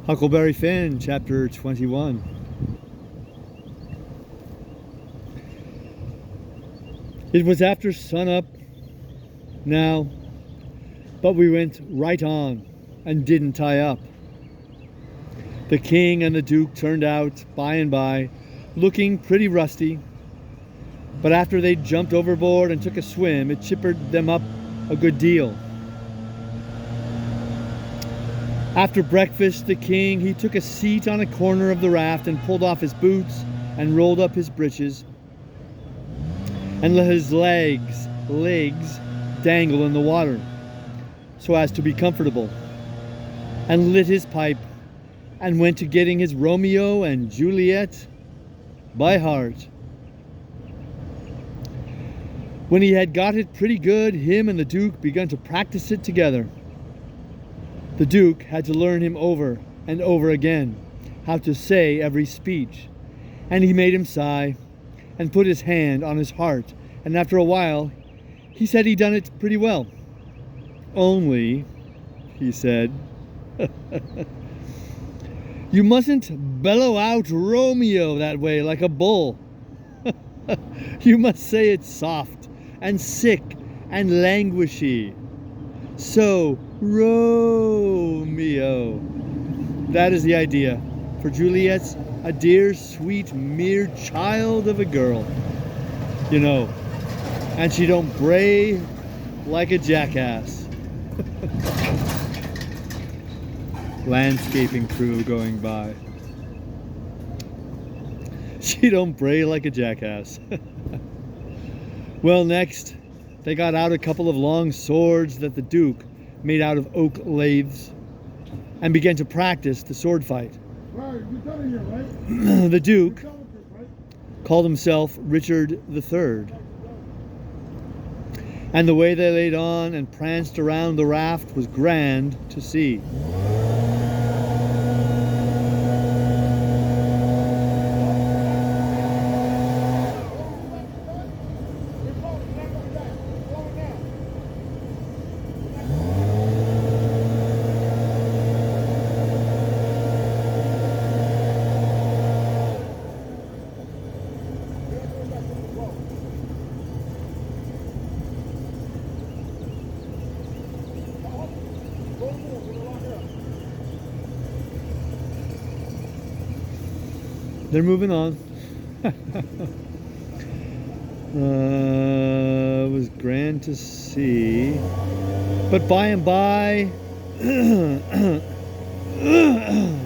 Huckleberry Finn, chapter 21. It was after sunup now, but we went right on and didn't tie up. The king and the duke turned out by and by, looking pretty rusty, but after they jumped overboard and took a swim, it chippered them up a good deal. After breakfast, the king, he took a seat on a corner of the raft and pulled off his boots and rolled up his breeches and let his legs dangle in the water so as to be comfortable, and lit his pipe and went to getting his Romeo and Juliet by heart. When he had got it pretty good, him and the duke began to practice it together. The duke had to learn him over and over again how to say every speech, and he made him sigh and put his hand on his heart, and after a while he said he'd done it pretty well. Only, he said, you mustn't bellow out Romeo that way like a bull. You must say it soft and sick and languishy. So, Romeo. That is the idea. For Juliet's a dear, sweet, mere child of a girl, you know, and she don't bray like a jackass. Landscaping crew going by. She don't bray like a jackass. Well, next, they got out a couple of long swords that the duke made out of oak lathes and began to practice the sword fight. The duke called himself Richard III. And the way they laid on and pranced around the raft was grand to see. They're moving on. It was grand to see. But by and by,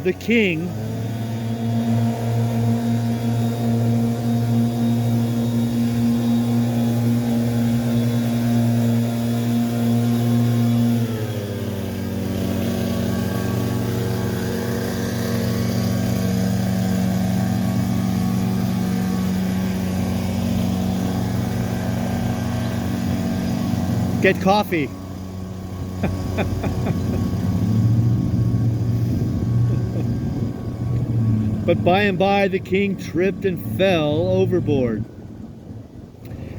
the king get coffee. But by and by the king tripped and fell overboard.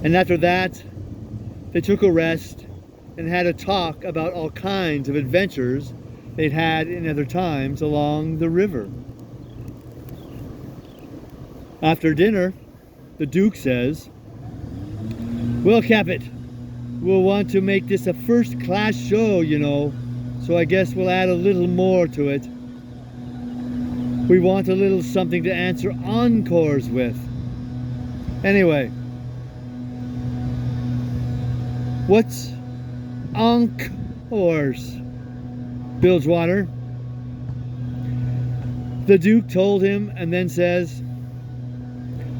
And after that, they took a rest and had a talk about all kinds of adventures they'd had in other times along the river. After dinner, the duke says, "Well, Capet, we'll want to make this a first-class show, you know, so I guess we'll add a little more to it. We want a little something to answer encores with. Anyway, what's encores, Bilgewater?" The duke told him and then says,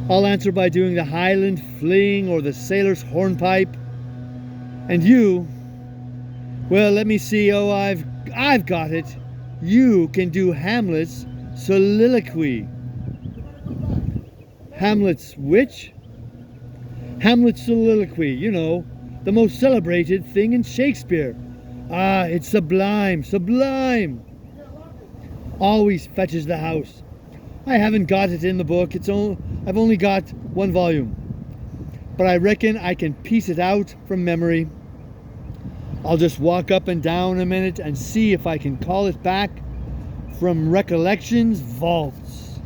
"I'll answer by doing the Highland fling or the sailor's hornpipe. And you, well, let me see, oh, I've got it. You can do Hamlet's soliloquy." Hamlet's which? Hamlet's soliloquy, you know, the most celebrated thing in Shakespeare. Ah, it's sublime, sublime. Always fetches the house. I haven't got it in the book. I've only got one volume. But I reckon I can piece it out from memory. I'll just walk up and down a minute and see if I can call it back from recollection's vaults.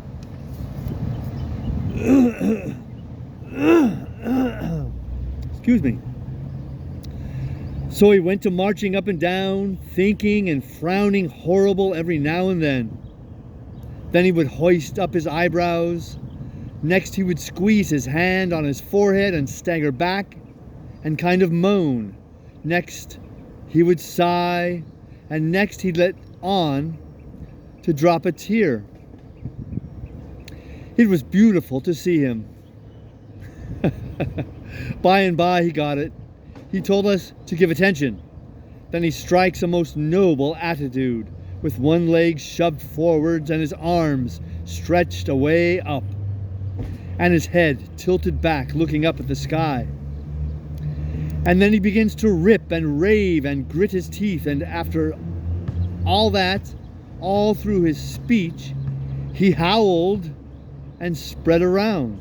Excuse me. So he went to marching up and down, thinking and frowning horrible every now and then. Then he would hoist up his eyebrows. Next he would squeeze his hand on his forehead and stagger back and kind of moan. Next he would sigh, and next he'd let on to drop a tear. It was beautiful to see him. By and by he got it. He told us to give attention. Then he strikes a most noble attitude, with one leg shoved forwards and his arms stretched away up, and his head tilted back looking up at the sky. And then he begins to rip and rave and grit his teeth, and after all that, all through his speech, he howled and spread around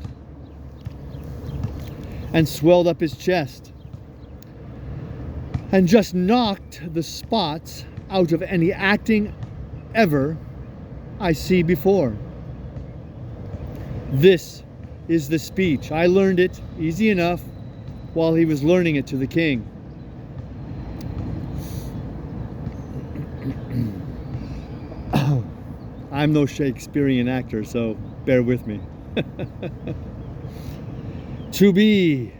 and swelled up his chest and just knocked the spots out of any acting ever I see before. This is the speech. I learned it easy enough while he was learning it to the king. I'm no Shakespearean actor, so bear with me. To be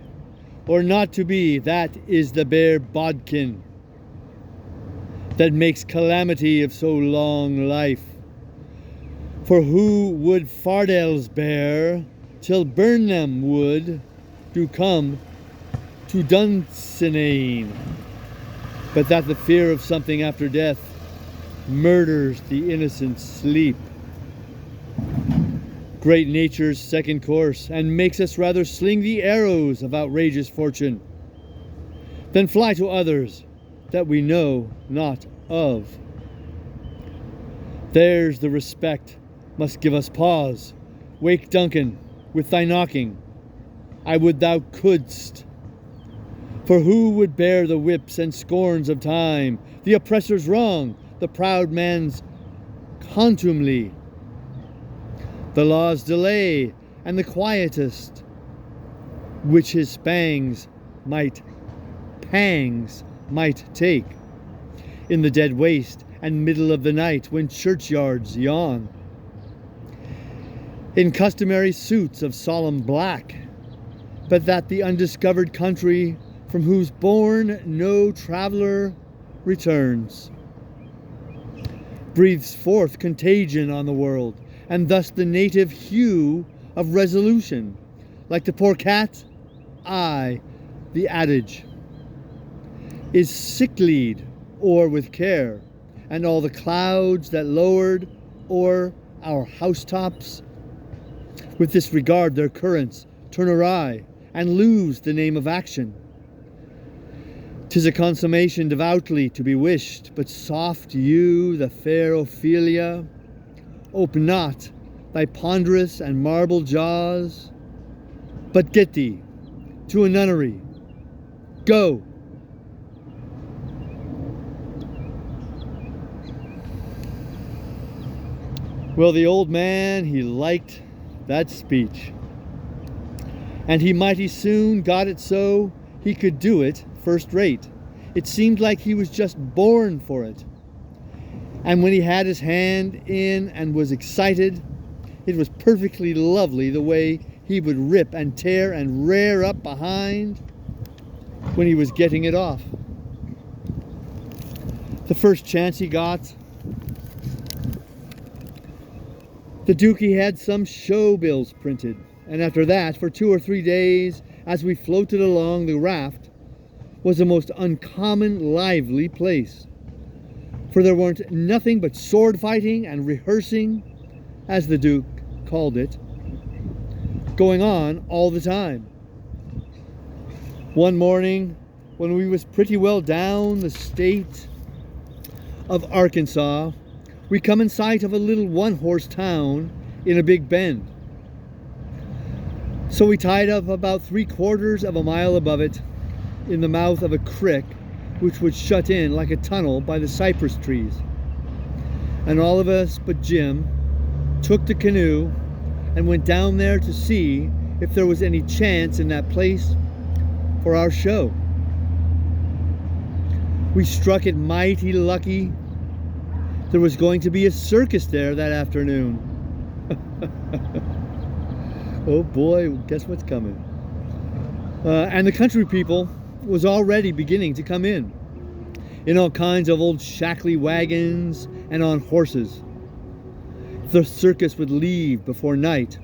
or not to be, that is the bare bodkin that makes calamity of so long life. For who would fardels bear till burn them would do come to Dunsinane, but that the fear of something after death murders the innocent sleep. Great nature's second course, and makes us rather sling the arrows of outrageous fortune than fly to others that we know not of. There's the respect must give us pause. Wake, Duncan, with thy knocking. I would thou couldst. For who would bear the whips and scorns of time, the oppressor's wrong, the proud man's contumely, the law's delay, and the quietest, which his pangs might take, in the dead waste and middle of the night, when churchyards yawn, in customary suits of solemn black, but that the undiscovered country from whose bourne no traveller returns breathes forth contagion on the world, and thus the native hue of resolution, like the poor cat, the adage, is sicklied o'er with care, and all the clouds that lowered o'er our housetops with this regard their currents turn awry and lose the name of action. 'Tis a consummation devoutly to be wished, but soft you, the fair Ophelia, ope not thy ponderous and marble jaws, but get thee to a nunnery. Go. Well, the old man, he liked that speech, and he mighty soon got it so he could do it first rate. It seemed like he was just born for it. And when he had his hand in and was excited, it was perfectly lovely the way he would rip and tear and rear up behind when he was getting it off. The first chance he got, the Dookie had some show bills printed, and after that, for 2 or 3 days, as we floated along the raft, was a most uncommon lively place. For there weren't nothing but sword fighting and rehearsing, as the Duke called it, going on all the time. One morning, when we was pretty well down the state of Arkansas, we come in sight of a little one-horse town in a big bend. So we tied up about 3/4 of a mile above it in the mouth of a creek which would shut in like a tunnel by the cypress trees. and all of us but Jim took the canoe and went down there to see if there was any chance in that place for our show. We struck it mighty lucky. There was going to be a circus there that afternoon. Oh boy, guess what's coming. And the country people was already beginning to come in all kinds of old shackly wagons and on horses. The circus would leave before night,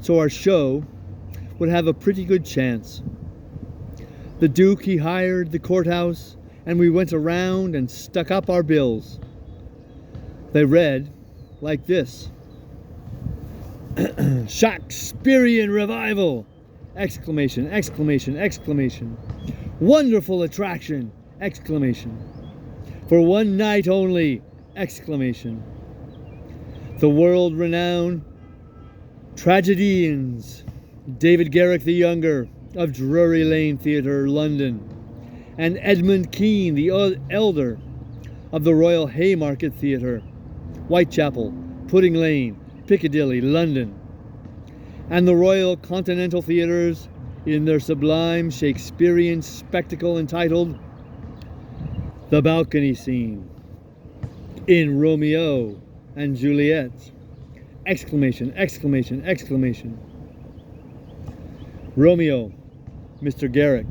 so our show would have a pretty good chance. The Duke, he hired the courthouse, and we went around and stuck up our bills. They read like this: Shakespearean revival! Exclamation, exclamation, exclamation. Wonderful attraction! Exclamation. For one night only! Exclamation. The world-renowned tragedians, David Garrick the Younger of Drury Lane Theatre, London, and Edmund Kean the Elder of the Royal Haymarket Theatre, Whitechapel, Pudding Lane, Piccadilly, London, and the Royal Continental Theatres in their sublime Shakespearean spectacle entitled The Balcony Scene in Romeo and Juliet! Exclamation, exclamation, exclamation. Romeo, Mr. Garrick.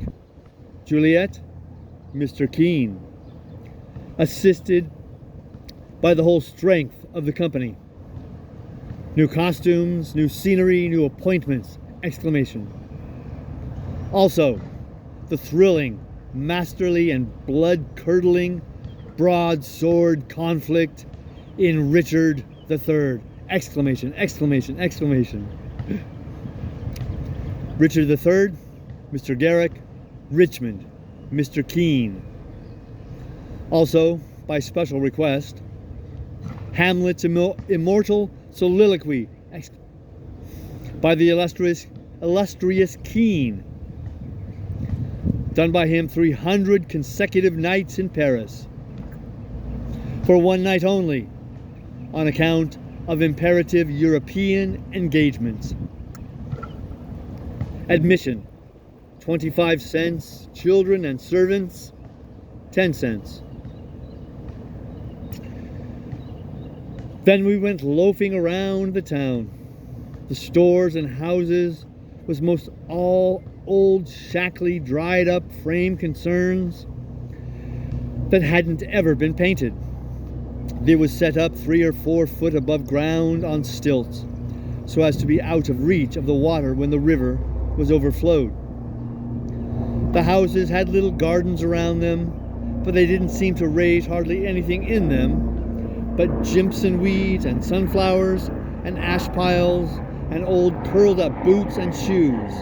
Juliet, Mr. Kean. Assisted by the whole strength of the company. New costumes, new scenery, new appointments! Exclamation. Also, the thrilling, masterly, and blood-curdling broadsword conflict in Richard III! Exclamation, exclamation, exclamation. Richard III, Mr. Garrick. Richmond, Mr. Kean. Also, by special request, Hamlet's immortal soliloquy by the illustrious Kean, done by him 300 consecutive nights in Paris, for one night only, on account of imperative European engagements. Admission, 25 cents. Children and servants, 10 cents. Then we went loafing around the town. The stores and houses was most all old, shackly, dried up frame concerns that hadn't ever been painted. They was set up 3 or 4 foot above ground on stilts, so as to be out of reach of the water when the river was overflowed. The houses had little gardens around them, but they didn't seem to raise hardly anything in them but jimpson weeds and sunflowers and ash piles and old curled up boots and shoes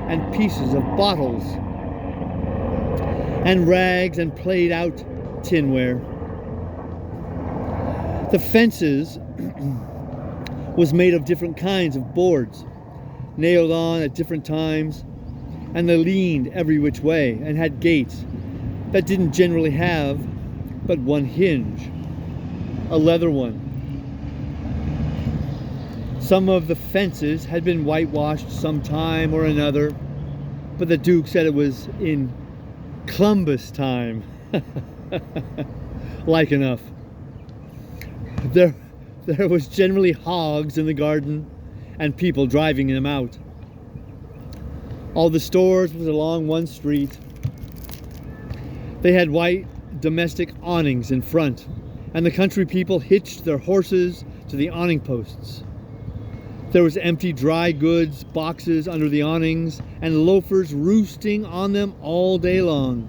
and pieces of bottles and rags and played out tinware. The fences was made of different kinds of boards, nailed on at different times, and they leaned every which way and had gates that didn't generally have but one hinge, a leather one. Some of the fences had been whitewashed some time or another, but the Duke said it was in Columbus time. Like enough. There was generally hogs in the garden and people driving them out. All the stores was along one street. They had white domestic awnings in front, and the country people hitched their horses to the awning posts. There was empty dry goods boxes under the awnings, and loafers roosting on them all day long,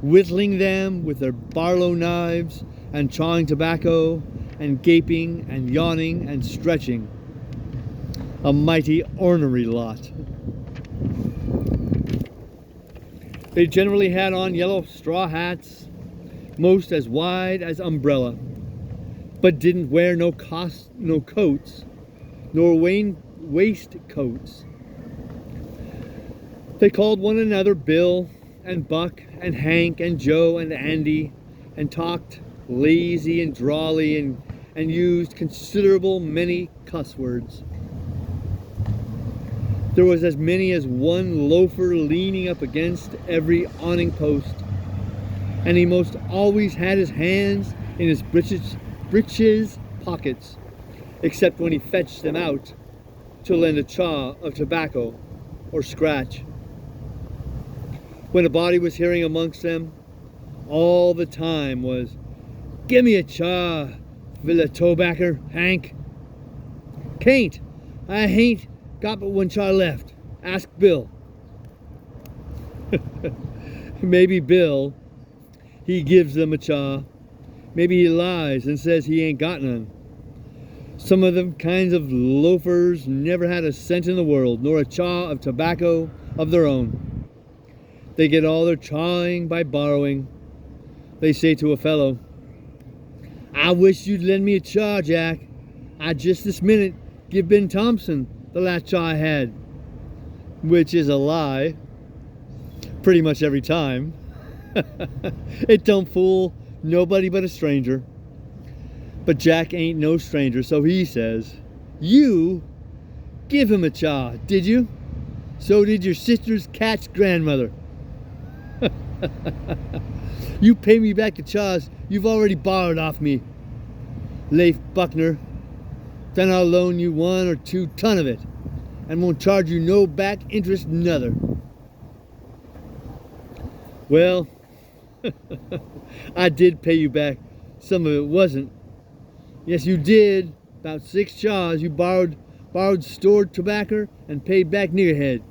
whittling them with their barlow knives and chawing tobacco and gaping and yawning and stretching. A mighty ornery lot. They generally had on yellow straw hats, most as wide as umbrella, but didn't wear no coats, nor waistcoats. They called one another Bill and Buck and Hank and Joe and Andy, and talked lazy and drawly and used considerable many cuss words. There was as many as one loafer leaning up against every awning post, and he most always had his hands in his breeches pockets, except when he fetched them out to lend a chaw of tobacco or scratch. When a body was hearing amongst them, all the time was, "Give me a chaw, Villa Tobacker, Hank." "Can't, I hain't got but one chaw left. Ask Bill." Maybe Bill, he gives them a chaw. Maybe he lies and says he ain't got none. Some of them kinds of loafers never had a cent in the world, nor a chaw of tobacco of their own. They get all their chawing by borrowing. They say to a fellow, "I wish you'd lend me a chaw, Jack. I just this minute give Ben Thompson the last chaw I had," which is a lie pretty much every time. It don't fool nobody but a stranger. But Jack ain't no stranger, so he says, "You give him a chaw, did you? So did your sister's cat's grandmother." "You pay me back the chaws you've already borrowed off me, Leif Buckner. Then I'll loan you 1 or 2 ton of it, and won't charge you no back interest nother." Well, I did pay you back. Some of it wasn't. Yes, you did. About 6 chaws you borrowed stored tobacco and paid back niggerhead.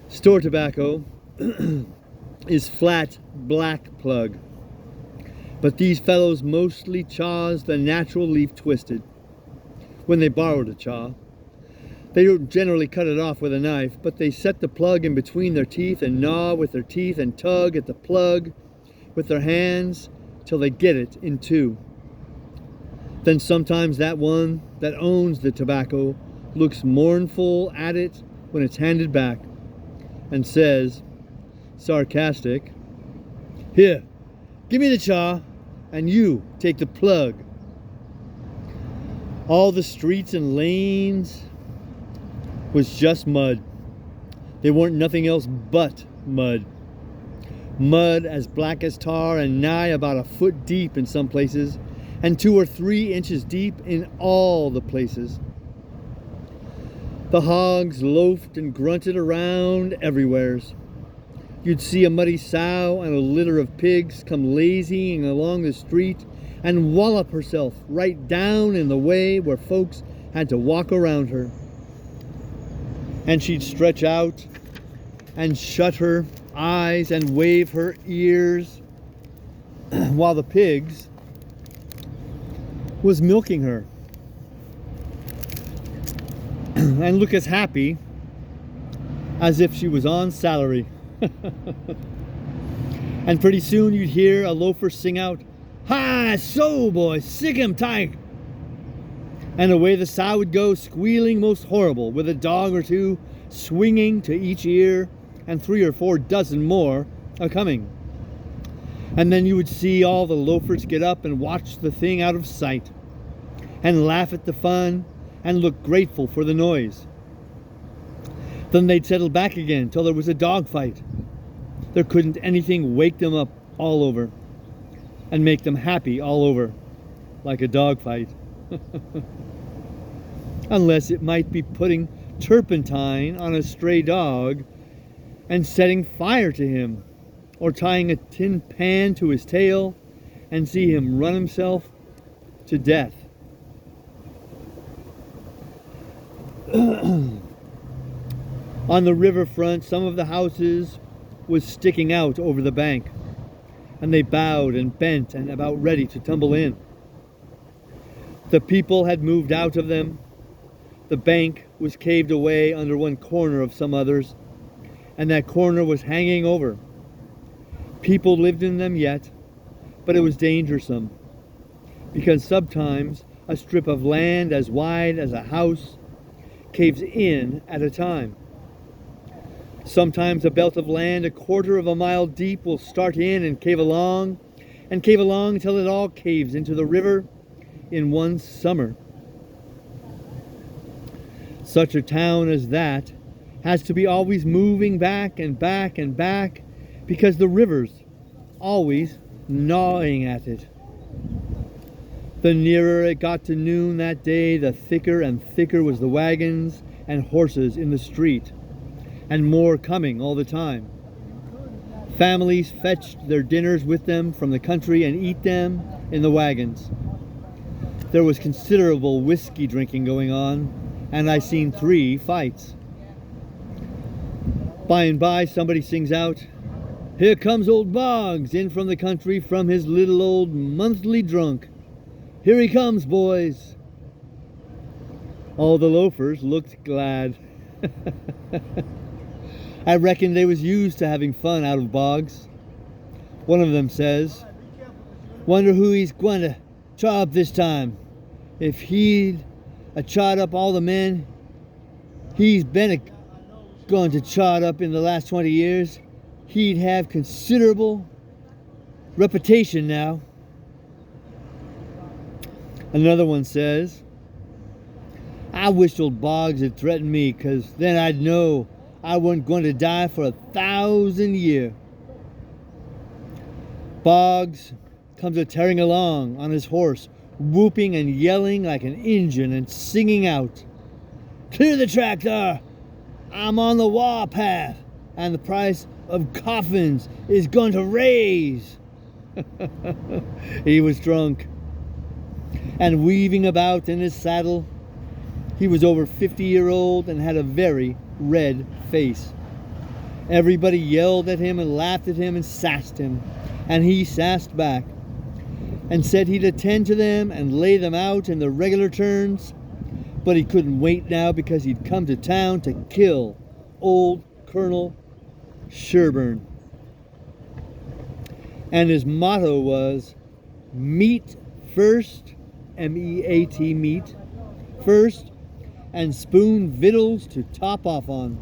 Store tobacco is flat black plug, but these fellows mostly chaws the natural leaf twisted. When they borrowed a chaw, they don't generally cut it off with a knife, but they set the plug in between their teeth and gnaw with their teeth and tug at the plug with their hands till they get it in two. Then sometimes that one that owns the tobacco looks mournful at it when it's handed back, and says, sarcastic, "Here, give me the chaw, and you take the plug." All the streets and lanes was just mud. They weren't nothing else but mud. Mud as black as tar and nigh about a foot deep in some places, and 2 or 3 inches deep in all the places. The hogs loafed and grunted around everywheres. You'd see a muddy sow and a litter of pigs come lazying along the street and wallop herself right down in the way where folks had to walk around her. And she'd stretch out and shut her eyes and wave her ears while the pigs was milking her and look as happy as if she was on salary. And pretty soon you'd hear a loafer sing out, "Hi, so boy, sick him tight." And away the sow would go, squealing most horrible, with a dog or 2 swinging to each ear, and 3 or 4 dozen more a-coming. And then you would see all the loafers get up and watch the thing out of sight, and laugh at the fun, and look grateful for the noise. Then they'd settle back again till there was a dog fight. There couldn't anything wake them up all over, and make them happy all over, like a dog fight. Unless it might be putting turpentine on a stray dog and setting fire to him, or tying a tin pan to his tail and see him run himself to death. On the riverfront, some of the houses was sticking out over the bank, and they bowed and bent and about ready to tumble in. The people had moved out of them. The bank was caved away under one corner of some others, and that corner was hanging over. People lived in them yet, but it was dangersome, because sometimes a strip of land as wide as a house caves in at a time. Sometimes a belt of land 1/4 of a mile deep will start in and cave along, and cave along till it all caves into the river in one summer. Such a town as that has to be always moving back and back and back because the river's always gnawing at it. The nearer it got to noon that day, the thicker and thicker was the wagons and horses in the street, and more coming all the time. Families fetched their dinners with them from the country and eat them in the wagons. There was considerable whiskey drinking going on, and I seen 3 fights. By and by somebody sings out, "Here comes old Boggs in from the country from his little old monthly drunk. Here he comes, boys." All the loafers looked glad. I reckon they was used to having fun out of Boggs. One of them says, "Wonder who he's going to chaw up this time. If he'd chawed up all the men he's been going to chaw up in the last 20 years, he'd have considerable reputation now." Another one says, "I wish old Boggs had threatened me, 'cause then I'd know I wasn't going to die for 1,000 years." Boggs comes a-tearing along on his horse, whooping and yelling like an Injun and singing out, "Clear the track there! I'm on the war path, and the price of coffins is going to raise." He was drunk and weaving about in his saddle. He was over 50-year-old and had a very red face. Everybody yelled at him and laughed at him and sassed him, and he sassed back and said he'd attend to them and lay them out in the regular turns, but he couldn't wait now because he'd come to town to kill old Colonel Sherburne. And his motto was, "Meat first," M-E-A-T, meat first, and spoon victuals to top off on.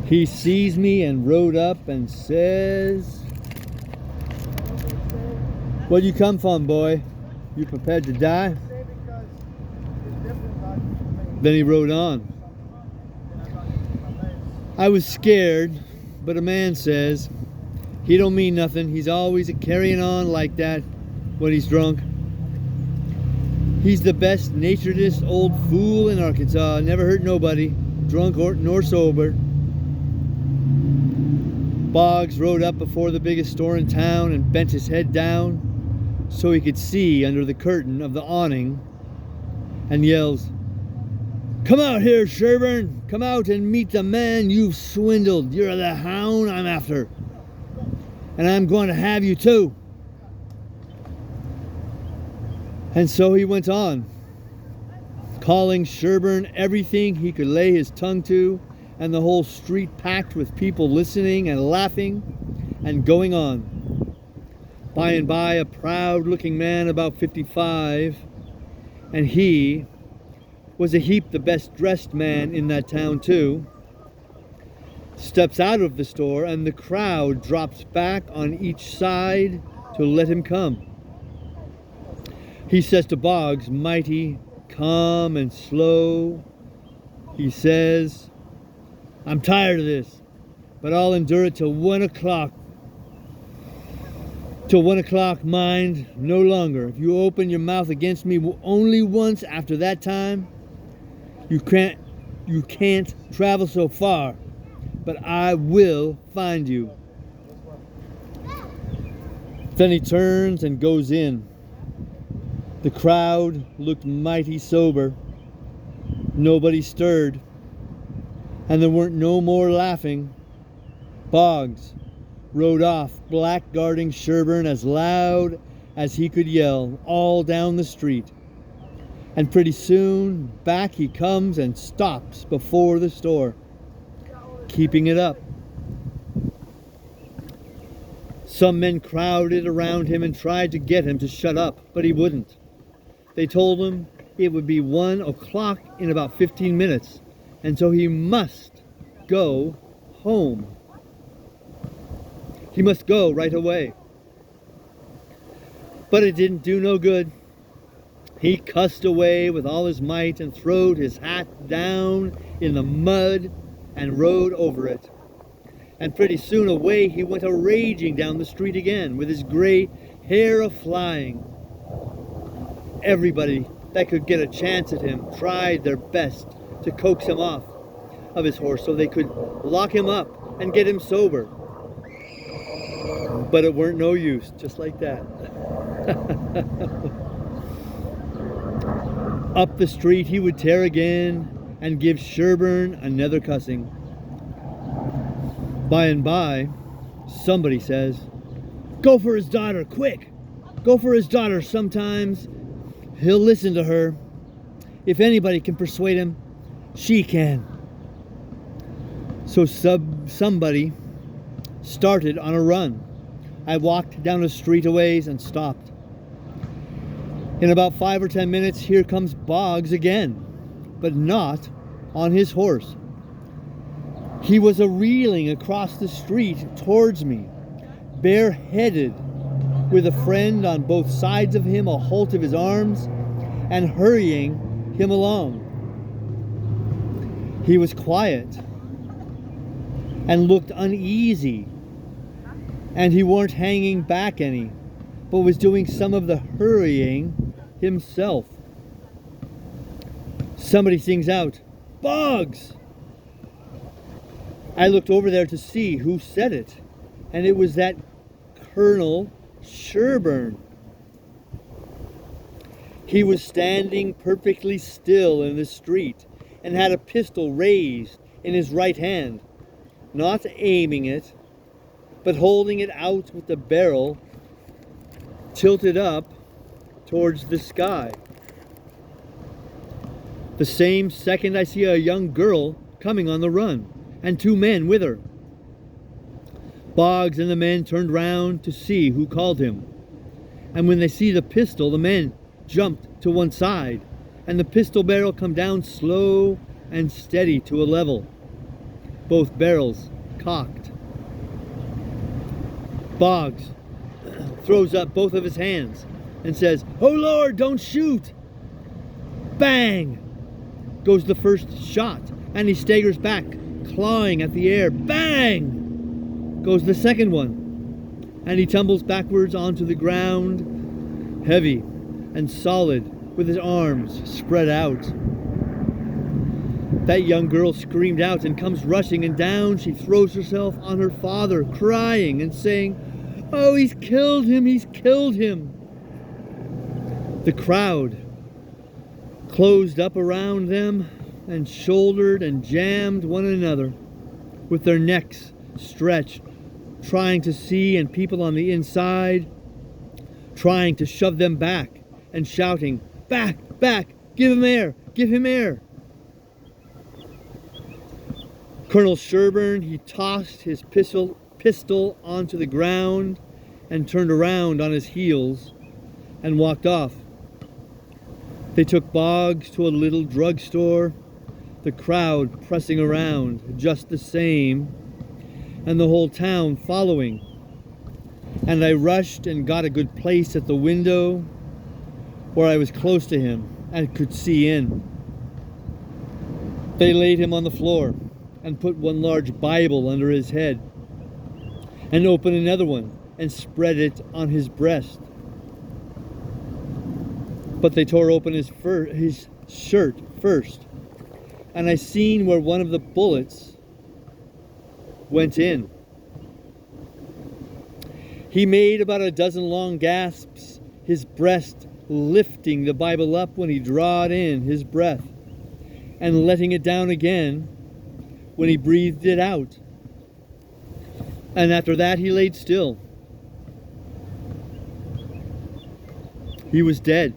He sees me and rode up and says, "Where you come from, boy? You prepared to die?" Then he rode on. I was scared, but a man says he don't mean nothing. He's always carrying on like that when he's drunk. He's the best naturedest old fool in Arkansas. Never hurt nobody, drunk nor sober. Boggs rode up before the biggest store in town and bent his head down so he could see under the curtain of the awning, and yells, "Come out here, Sherburne! Come out and meet the man you've swindled. You're the hound I'm after, and I'm going to have you too." And so he went on, calling Sherburne everything he could lay his tongue to, and the whole street packed with people listening and laughing and going on. By and by, a proud-looking man about 55, and he was a heap the best-dressed man in that town too, steps out of the store, and the crowd drops back on each side to let him come. He says to Boggs, mighty calm and slow, he says, "I'm tired of this, but I'll endure it till 1 o'clock. Till 1 o'clock, mind, no longer. If you open your mouth against me only once after that time, you can't travel so far, but I will find you." Then he turns and goes in. The crowd looked mighty sober. Nobody stirred, and there weren't no more laughing. Boggs rode off, blackguarding Sherburne as loud as he could yell, all down the street. And pretty soon back he comes and stops before the store, keeping it up. Some men crowded around him and tried to get him to shut up, but he wouldn't. They told him it would be 1 o'clock in about 15 minutes, and so he must go home. He must go right away. But it didn't do no good. He cussed away with all his might and throwed his hat down in the mud and rode over it. And pretty soon away he went a-raging down the street again with his gray hair a-flying. Everybody that could get a chance at him tried their best to coax him off of his horse so they could lock him up and get him sober. But it weren't no use, just like that. Up the street he would tear again and give Sherburne another cussing. By and by, somebody says, "Go for his daughter, quick! Go for his daughter. Sometimes he'll listen to her. If anybody can persuade him, she can." So somebody started on a run. I walked down a street a ways and stopped. In about 5 or 10 minutes, here comes Boggs again, but not on his horse. He was a-reeling across the street towards me, bareheaded, with a friend on both sides of him a hold of his arms and hurrying him along. He was quiet and looked uneasy, and he weren't hanging back any, but was doing some of the hurrying himself. Somebody sings out, "Boggs!" I looked over there to see who said it, and it was that Colonel Sherburne. He was standing perfectly still in the street and had a pistol raised in his right hand, not aiming it, but holding it out with the barrel tilted up towards the sky. The same second I see a young girl coming on the run, and 2 men with her. Boggs and the men turned round to see who called him. And when they see the pistol, the men jumped to one side, and the pistol barrel come down slow and steady to a level, both barrels cocked. Boggs throws up both of his hands and says, "Oh Lord, don't shoot!" Bang goes the first shot, and he staggers back, clawing at the air. Bang goes the second one, and he tumbles backwards onto the ground, heavy and solid, with his arms spread out. That young girl screamed out and comes rushing, and down she throws herself on her father, crying and saying, "Oh, he's killed him, he's killed him." The crowd closed up around them and shouldered and jammed one another with their necks stretched, trying to see, and people on the inside trying to shove them back and shouting, "Back, back, give him air, give him air." Colonel Sherburne, he tossed his pistol onto the ground and turned around on his heels and walked off. They took Boggs to a little drugstore, the crowd pressing around just the same, and the whole town following. And I rushed and got a good place at the window where I was close to him and could see in. They laid him on the floor and put one large Bible under his head and opened another one and spread it on his breast. But they tore open his shirt first, and I seen where one of the bullets went in. He made about a dozen long gasps, his breast lifting the Bible up when he drawed in his breath, and letting it down again when he breathed it out. And after that he laid still. He was dead.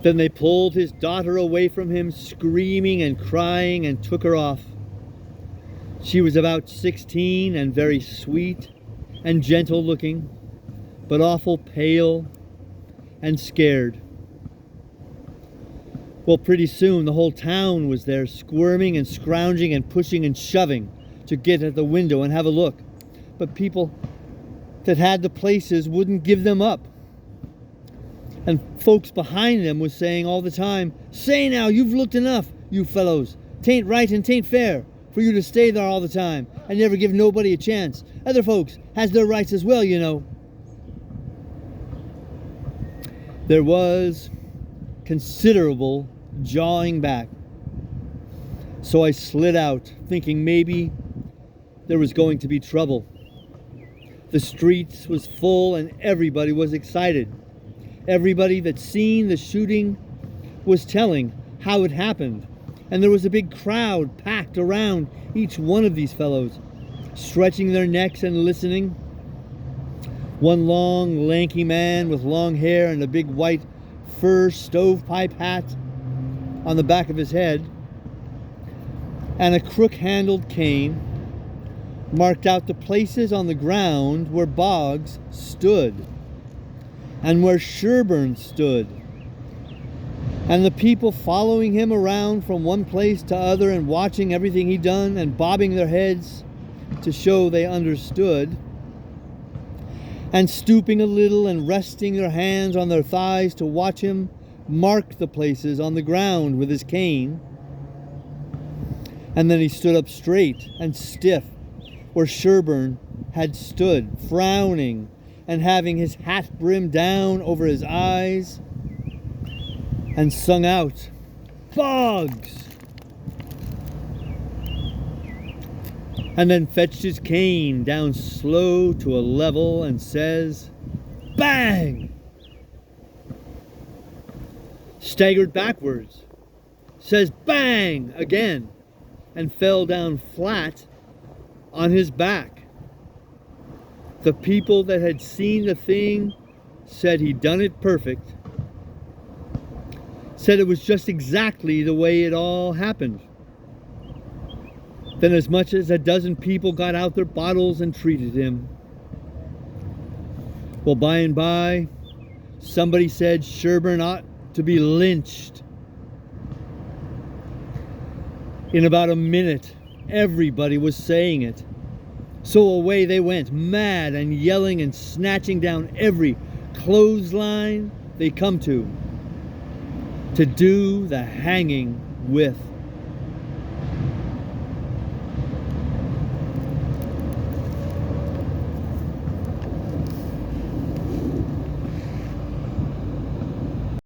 Then they pulled his daughter away from him, screaming and crying, and took her off. She was about 16 and very sweet and gentle looking, but awful pale and scared. Well, pretty soon the whole town was there, squirming and scrounging and pushing and shoving to get at the window and have a look. But people that had the places wouldn't give them up. And folks behind them was saying all the time, "Say now, you've looked enough, you fellows. 'Tain't right and 'tain't fair for you to stay there all the time and never give nobody a chance. Other folks has their rights as well, you know." There was considerable jawing back. So I slid out, thinking maybe there was going to be trouble. The streets was full and everybody was excited. Everybody that seen the shooting was telling how it happened. And there was a big crowd packed around each one of these fellows, stretching their necks and listening. One long, lanky man with long hair and a big white fur stovepipe hat on the back of his head and a crook-handled cane marked out the places on the ground where Boggs stood and where Sherburne stood, and the people following him around from one place to other and watching everything he done and bobbing their heads to show they understood, and stooping a little and resting their hands on their thighs to watch him mark the places on the ground with his cane. And then he stood up straight and stiff where Sherburne had stood, frowning and having his hat brimmed down over his eyes, and sung out, "Boggs!" And then fetched his cane down slow to a level and says, "Bang!" Staggered backwards, says "Bang!" again, and fell down flat on his back. The people that had seen the thing said he done it perfect. Said it was just exactly the way it all happened. Then as much as a dozen people got out their bottles and treated him. Well, by and by, somebody said Sherburne ought to be lynched. In about a minute, everybody was saying it. So away they went, mad and yelling and snatching down every clothesline they come to do the hanging with.